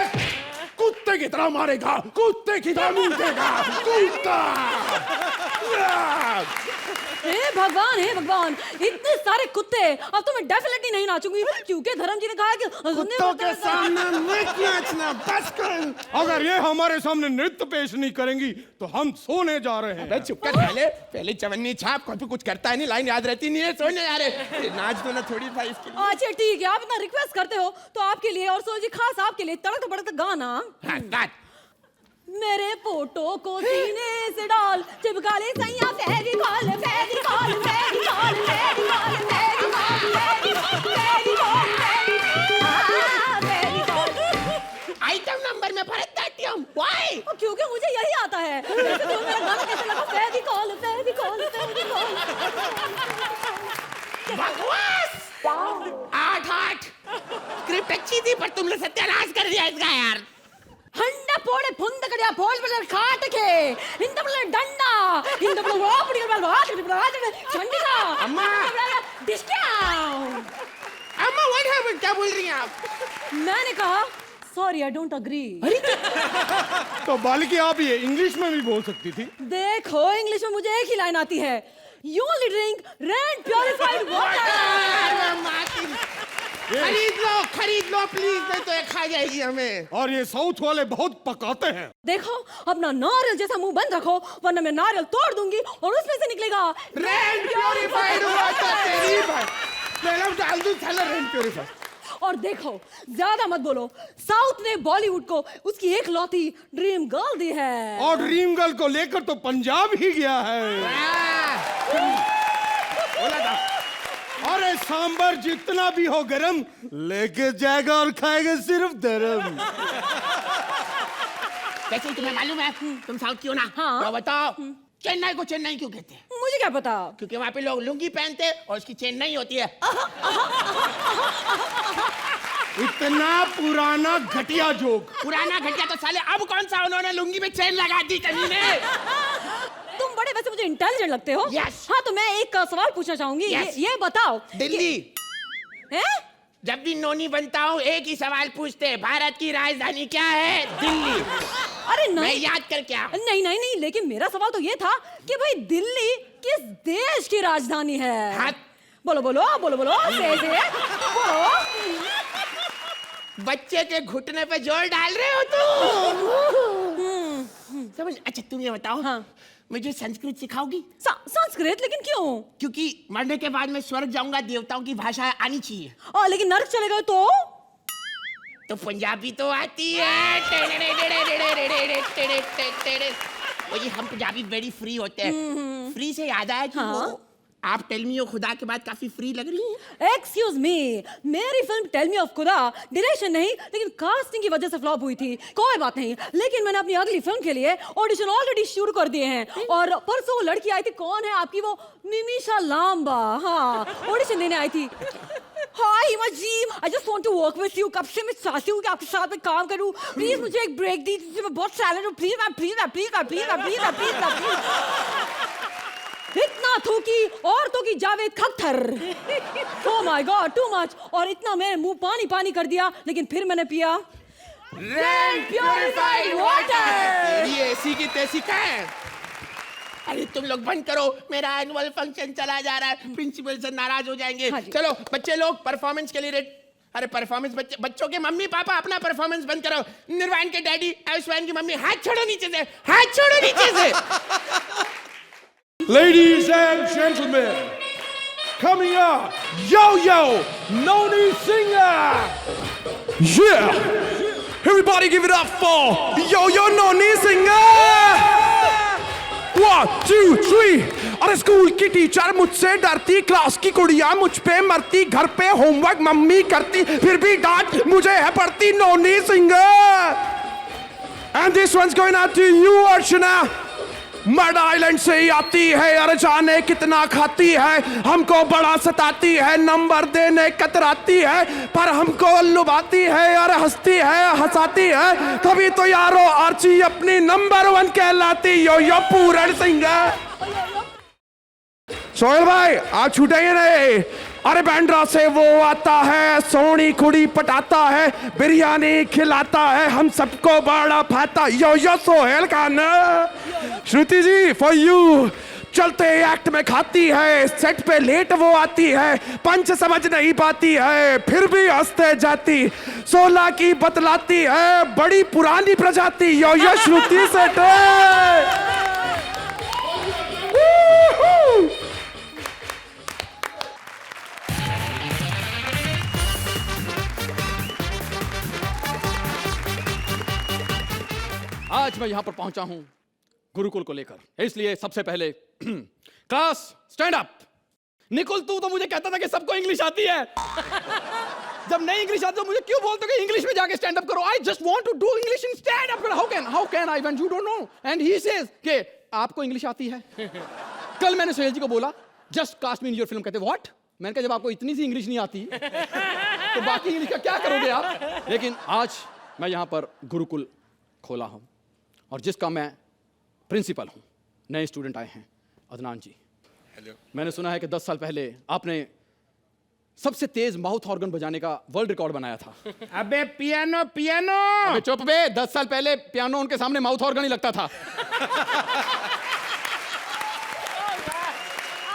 कुत्ते की तरह मारेगा, कुत्ते की तरह मूतेगा, कुत्ता। हे भगवान, इतने सारे कुत्ते। अब तो मैं डेफिनेटली नहीं नाचूंगी, क्योंकि धर्म जी ने कहा कि कुत्तों के सामने मत नाचना, बस कर। अगर ये हमारे सामने नृत्य पेश नहीं करेंगी तो हम सोने जा रहे हैं। चुप कर, पहले चवन्नी छाप, कभी कुछ करता है नहीं, लाइन याद रहती नहीं है, सोने जा रहे। नाच दो ना थोड़ी भाई इसके लिए। अच्छा ठीक है, आप इतना रिक्वेस्ट करते हो तो आपके लिए और सोची खास आपके लिए तड़क भड़क गाना मेरे फोटो को सीने से डाल, चिपका ले सैया फेविकॉल फेविकॉल फेविकॉल फेविकॉल फेविकॉल फेविकॉल। आइटम नंबर में भरतनाट्यम। व्हाई? क्योंकि मुझे यही आता है। वैसे तो मेरा गाना कैसे लगा? फेविकॉल फेविकॉल फेविकॉल। बकवास। 8 स्क्रिप्ट अच्छी थी पर तुमने सत्यानाश कर दिया इसका यार। हंडा पोड़े फुंद कड़िया फोड़ बदल खाट के इंद बदल डंडा इंद बदल वापड़ी बदल वाट बदल वाट चंडिका अम्मा डिस्काउंट। अम्मा व्हाट हैपेंड? क्या बोल रही हैं आप? मैंने कहा सॉरी आई डोंट अग्री। तो बालिकी आप ये इंग्लिश में भी बोल सकती थी। देखो इंग्लिश में मुझे एक ही लाइन आती है, you only drink rain purified water. खरीद लो प्लीज, नहीं तो ये खा जाएगी हमें। और ये साउथ वाले बहुत पकाते हैं। देखो अपना नारियल जैसा मुंह बंद रखो वरना मैं नारियल तोड़ दूंगी और उसमें से निकलेगा रेन प्योरिफाइड वाटर। तेरी बात मैं डाल दूं साला रेन प्योरिफाइड। और देखो ज्यादा मत बोलो, साउथ ने बॉलीवुड को उसकी एक लौती ड्रीम गर्ल दी है। और ड्रीम गर्ल को लेकर तो पंजाब ही गया है। बोला था अरे सांबर जितना भी हो गरम लेके जाएगा और खाएगा सिर्फ धर्म। वैसे तुम्हें मालूम है तुम साउथ की हो ना? हाँ। तो बताओ चेन्नई को चेन्नई क्यों कहते हैं? मुझे क्या पता। क्योंकि वहाँ पे लोग लुंगी पहनते और उसकी चेन नहीं होती है। इतना पुराना घटिया जोक। पुराना घटिया तो साले अब कौन सा उन्होंने लुंगी में चेन लगा दी कमीने। तुम बड़े वैसे मुझे इंटेलिजेंट लगते हो। Yes. हाँ तो मैं एक सवाल पूछना चाहूंगी। Yes. ये बताओ दिल्ली। हैं? जब भी नोनी बनता हूँ एक ही सवाल पूछते हैं, भारत की राजधानी क्या है? दिल्ली। अरे मैं नहीं याद कर क्या? नहीं लेकिन मेरा सवाल तो ये था कि भाई दिल्ली किस देश की राजधानी है? हाथ। बोलो बोलो बोलो बोलो से बोलो। बच्चे के घुटने पे जोर डाल रहे हो तुम। समझ। अच्छा तुम ये बताओ। हाँ। मुझे संस्कृत सिखाओगी? संस्कृत? लेकिन क्यों? क्योंकि मरने के बाद मैं स्वर्ग जाऊंगा, देवताओं की भाषा आनी चाहिए। लेकिन नर्क चले गए तो पंजाबी तो आती है। वो जी हम पंजाबी वेरी फ्री होते हैं। फ्री से याद आया कि वो आप टेल मी ऑफ खुदा के बाद काफी फ्री लग रही हैं। एक्सक्यूज मी, मेरी फिल्म टेल मी ऑफ खुदा डायरेक्शन नहीं लेकिन कास्टिंग की वजह से फ्लॉप हुई थी। कोई बात नहीं, लेकिन मैंने अपनी अगली फिल्म के लिए ऑडिशन ऑलरेडी शुरू कर दिए हैं। और परसों वो लड़की आई थी, कौन है आपकी वो? मिमीशा लांबा। हाँ ऑडिशन देने आई थी। हाय मजीम, I just want to work with you. कब से मैं चाहती हूँ कि आपके साथ में काम करूँ। प्लीज मुझे एक ब्रेक दीजिए, मैं बहुत सैलड हूँ। Please please please please please please please. इतना थूकी औरतों की Javed Akhtar. Oh my god too much. और इतना मेरे मुंह पानी पानी कर दिया, लेकिन फिर मैंने पिया रेन प्योरिफाइड वाटर। ये ऐसी की तैसी का है। अरे तुम लोग बंद करो, मेरा एनुअल फंक्शन चला जा रहा है, प्रिंसिपल से नाराज हो जाएंगे। हाँ चलो बच्चे लोग परफॉर्मेंस के लिए रेडी। अरे परफॉर्मेंस बच्चों के मम्मी पापा अपना परफॉर्मेंस बंद करो। निर्वाण के डैडी, आयुष्मान की मम्मी हाथ छोड़ो नीचे से, हाथ छोड़ो नीचे से। Ladies and gentlemen, coming up, Yo-Yo Noni Singer. Yeah! Everybody give it up for Yo-Yo Noni Singer! 1, 2, 3. अरे स्कूल की टीचर मुझसे डरती, क्लास की कुड़ियां मुझ पे मरती, घर पे होमवर्क मम्मी करती, फिर भी डांट मुझे है पड़ती। नोनी singer. And this one's going out to you, Archana. मर्ड आइलैंड से ही आती है, अरे जाने कितना खाती है, हमको बड़ा सताती है, नंबर देने कतराती है, पर हमको लुभाती है, अरे हंसती है हंसाती है, तभी तो यारो आर्ची अपनी नंबर 1 कहलाती। यो यो पूरण सिंह। सोहेल भाई आप छूटेंगे नहीं। अरे बैंड्रा से वो आता है, सोनी कुड़ी पटाता है, बिरयानी खिलाता है, हम सबको बड़ा फाता। यो यो सोहेल खान। श्रुति जी फॉर यू। चलते एक्ट में खाती है, सेट पे लेट वो आती है, पंच समझ नहीं पाती है, फिर भी हंसते जाती, 16 की बतलाती है, बड़ी पुरानी प्रजाति। यो यो श्रुति सेट। मैं यहाँ पर पहुंचा हूं गुरुकुल को लेकर, इसलिए सबसे पहले क्लास स्टैंड अप। निकुल, तू तो मुझे कहता था कि सबको इंग्लिश आती है। जब नहीं इंग्लिश आती तो मुझे क्यों बोलते कि इंग्लिश में जाके स्टैंड अप करो? I just want to do English in stand up. How can I when you don't know? And he says कि आपको इंग्लिश आती है। कल मैंने सोहेल जी को बोला just cast me in your film. कहते व्हाट? मैंने कहा जब आपको इतनी सी इंग्लिश नहीं आती तो बाकी इंग्लिश का क्या करोगे आप? लेकिन आज मैं यहाँ पर गुरुकुल खोला हूँ और जिसका मैं प्रिंसिपल हूँ। नए स्टूडेंट आए हैं, अदनान जी। हेलो। मैंने सुना है कि 10 साल पहले आपने सबसे तेज माउथ ऑर्गन बजाने का वर्ल्ड रिकॉर्ड बनाया था। अबे पियानो पियानो। अबे चुप बे, 10 साल पहले पियानो उनके सामने माउथ ऑर्गन ही लगता था।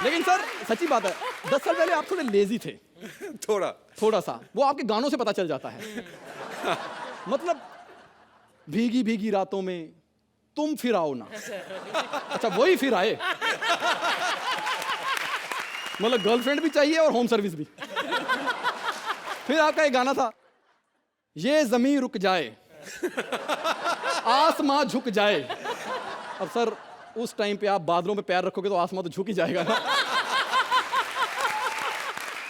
लेकिन सर सच्ची बात है, 10 साल पहले आप थोड़े लेजी थे। थोड़ा सा वो आपके गानों से पता चल जाता है। मतलब भीगी भीगी रातों में तुम फिर आओ ना। अच्छा वही फिर आए। मतलब गर्लफ्रेंड भी चाहिए और होम सर्विस भी। फिर आपका एक गाना था, ये जमीन रुक जाए आसमां झुक जाए। अब सर उस टाइम पे आप बादलों पे पैर रखोगे तो आसमां तो झुक ही जाएगा ना।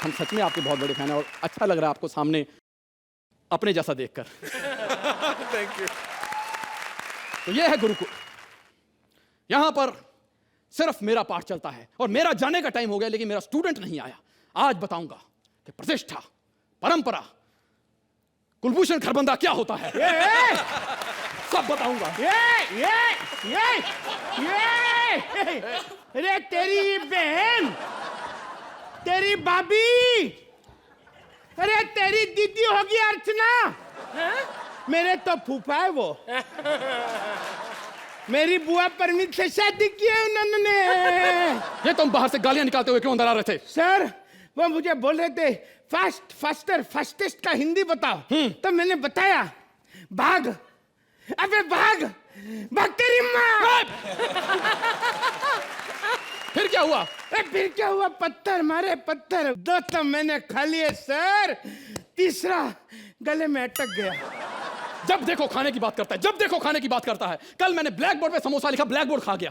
हम सच में आपके बहुत बड़े फैन हैं और अच्छा लग रहा है आपको सामने अपने जैसा देखकर। Thank you. तो ये है गुरुकुल। यहां पर सिर्फ मेरा पाठ चलता है और मेरा जाने का टाइम हो गया लेकिन मेरा स्टूडेंट नहीं आया। आज बताऊंगा कि प्रतिष्ठा, परंपरा, कुलभूषण खरबंदा क्या होता है। सब बताऊंगा। अरे तेरी बहन, तेरी भाभी, अरे तेरी दीदी होगी अर्चना। मेरे तो फूफा है वो। मेरी बुआ परमीत से शादी की है उन्होंने। ये तुम बाहर से गालियां निकालते हुए क्यों अंदर आ रहे थे? सर वो मुझे बोल रहे थे फास्ट फास्टर फास्टेस्ट का हिंदी बताओ। तो मैंने बताया भाग। अबे भाग भाग तेरी माँ। फिर क्या हुआ? फिर क्या हुआ? पत्थर मारे पत्थर। 2 तो मैंने खा लिए सर, तीसरा गले में अटक गया। जब देखो खाने की बात करता है, जब देखो खाने की बात करता है। कल मैंने ब्लैक बोर्ड पे समोसा लिखा, ब्लैक बोर्ड खा गया।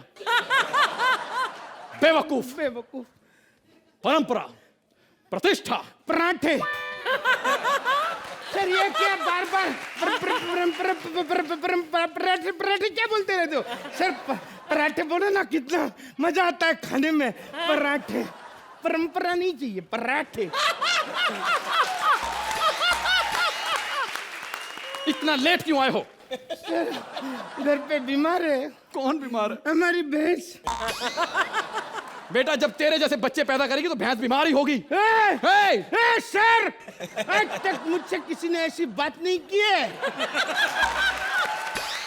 बेवकूफ। बेवकूफ। परंपरा, प्रतिष्ठा, पराठे। सर ये क्या बार बार पराठे पराठे क्या बोलते रहते हो? सर पराठे बोलो ना, कितना मजा आता है खाने में। पराठे, परंपरा नहीं चाहिए, पराठे। इतना लेट क्यों आए हो? सर घर पे बीमार है। कौन बीमार है? हमारी भैंस। बेटा जब तेरे जैसे बच्चे पैदा करेगी तो भैंस बीमार ही होगी। सर आज तक मुझसे किसी ने ऐसी बात नहीं की है।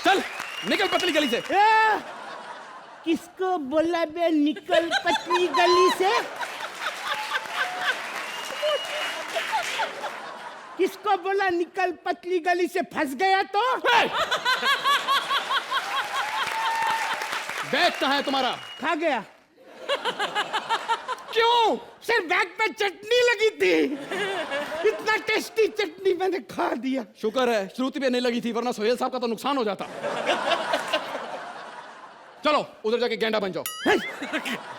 चल निकल पतली गली से। किसको बोला बे निकल पतली गली से? किसको बोला निकल पतली गली से? फंस गया तो? बैग कहाँ है तुम्हारा? खा गया। क्यों? सर बैग पे चटनी लगी थी, इतना टेस्टी चटनी मैंने खा दिया। शुक्र है श्रुति पे नहीं लगी थी, वरना सोहेल साहब का तो नुकसान हो जाता। चलो उधर जाके गेंडा बन जाओ।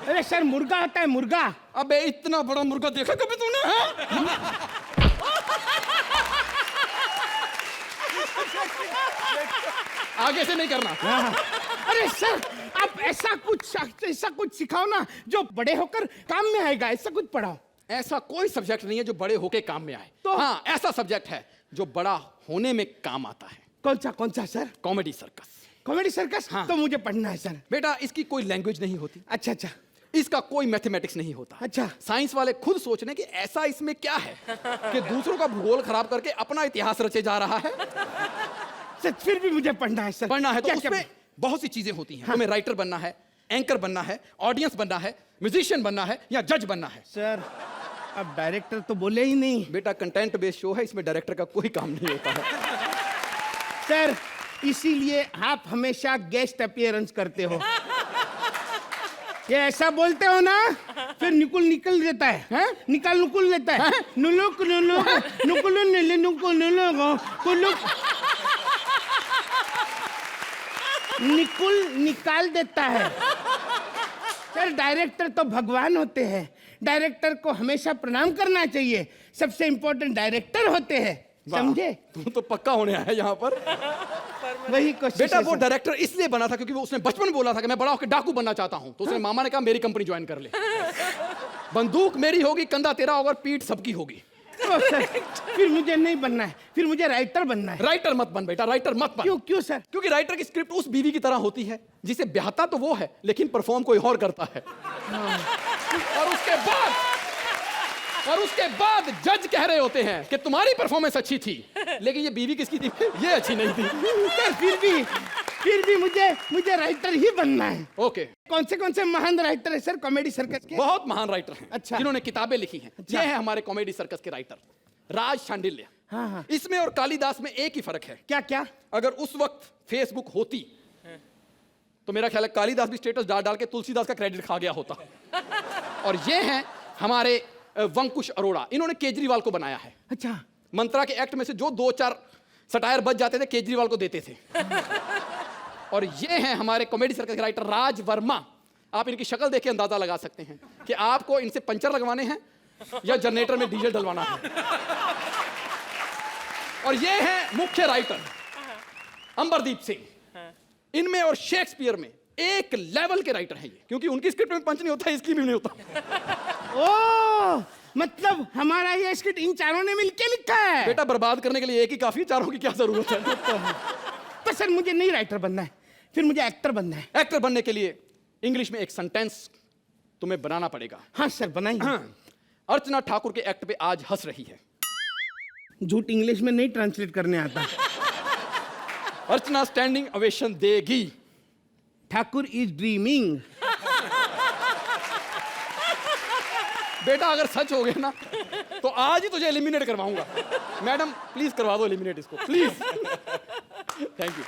अरे सर मुर्गा होता है, मुर्गा। अबे इतना बड़ा मुर्गा देखा कभी तूने? आगे से नहीं करना। अरे सर आप ऐसा कुछ सिखाओ ना जो बड़े होकर काम में आएगा। ऐसा कुछ पढ़ाओ। ऐसा कोई सब्जेक्ट नहीं है जो बड़े होके काम में आए। तो हाँ ऐसा सब्जेक्ट है जो बड़ा होने में काम आता है। कौन सा sir? Comedy circus. Comedy circus? हाँ। तो मुझे पढ़ना है सर। बेटा इसकी कोई लैंग्वेज नहीं होती। अच्छा। इसका कोई मैथमेटिक्स नहीं होता। अच्छा। साइंस वाले खुद सोच रहे कि ऐसा इसमें क्या है कि दूसरों का भूगोल खराब करके अपना इतिहास रचे जा रहा है। सर फिर भी मुझे पढ़ना है सर। पढ़ना है तो उसमें बहुत सी चीजें होती हैं। तुम्हें राइटर बनना है, एंकर बनना है, ऑडियंस बनना है, म्यूजिशियन बनना है या जज बनना है। सर अब डायरेक्टर तो बोले ही नहीं। बेटा कंटेंट बेस्ड शो है, इसमें डायरेक्टर का कोई काम नहीं होता है। सर इसीलिए आप हमेशा गेस्ट अपीयरेंस करते हो। ये ऐसा बोलते हो ना, फिर निकल देता है, निकल लेता है। नुलुक नुकुल नुकुल निकुल निकाल देता है। सर डायरेक्टर तो भगवान होते हैं, डायरेक्टर को हमेशा प्रणाम करना चाहिए, सबसे इम्पोर्टेंट डायरेक्टर होते हैं, समझे? तुम तो पक्का होने आया यहाँ पर। वही कोशिश बेटा है वो सर। डायरेक्टर इसलिए बना था क्योंकि वो उसने बचपन में बोला था कि मैं बड़ा होकर डाकू बनना चाहता हूँ, तो उसने मामा ने कहा मेरी कंपनी ज्वाइन कर ले। बंदूक मेरी होगी, कंधा तेरा होगा, पीठ सबकी होगी। ओ सर, फिर मुझे नहीं बनना है, फिर मुझे राइटर बनना है। राइटर मत बन बेटा, राइटर मत बन। क्यों सर? क्योंकि राइटर की स्क्रिप्ट उस बीवी की तरह होती है जिसे ब्याहता तो वो है लेकिन परफॉर्म कोई और करता है। और उसके बाद जज कह रहे होते हैं कि तुम्हारी परफॉर्मेंस अच्छी थी, लेकिन ये बीवी किसकी थी? ये अच्छी नहीं थी। सर फिर भी मुझे राइटर ही बनना है। ओके। कौन से महान राइटर है सर कॉमेडी सर्कस के? बहुत महान राइटर हैं। अच्छा। जिन्होंने किताबें लिखी हैं। अच्छा। ये हैं हमारे कॉमेडी सर्कस के राइटर राज शांडिल्य। हाँ। इसमें और कालिदास में एक ही फर्क है। क्या? अगर उस वक्त फेसबुक होती तो मेरा ख्याल है कालिदास भी स्टेटस डाल के तुलसीदास का क्रेडिट खा गया होता। और ये हैं हमारे वंकुश अरोड़ा, इन्होंने केजरीवाल को बनाया है। अच्छा। मंत्रा के एक्ट में से जो 2-4 सटायर बच जाते थे केजरीवाल को देते थे। और ये हैं हमारे कॉमेडी सर्कस के राइटर राज वर्मा। आप इनकी शक्ल देख के अंदाजा लगा सकते हैं कि आपको इनसे पंचर लगवाने हैं या जनरेटर में डीजल डलवाना है। और ये हैं मुख्य राइटर अंबरदीप सिंह। इनमें और शेक्सपियर में एक लेवल के राइटर हैं ये, क्योंकि उनकी स्क्रिप्ट में पंच नहीं होता, इसकी भी नहीं होता। ओ मतलब हमारा ये स्क्रिप्ट इन चारों ने मिलके लिखा है। बेटा बर्बाद करने के लिए एक ही काफी, चारों की क्या जरूरत है? तो सर मुझे नहीं राइटर बनना है, फिर मुझे एक्टर बनना है। एक्टर बनने के लिए इंग्लिश में एक सेंटेंस तुम्हें बनाना पड़ेगा। हाँ सर बनाइए। हाँ। अर्चना ठाकुर के एक्ट पे आज हंस रही है। झूठ इंग्लिश में नहीं ट्रांसलेट करने आता। अर्चना स्टैंडिंग ओवेशन देगी। Thakur is dreaming. बेटा अगर सच हो गया ना तो आज ही तुझे एलिमिनेट करवाऊंगा। मैडम प्लीज करवा दो एलिमिनेट इसको, प्लीज। Thank you.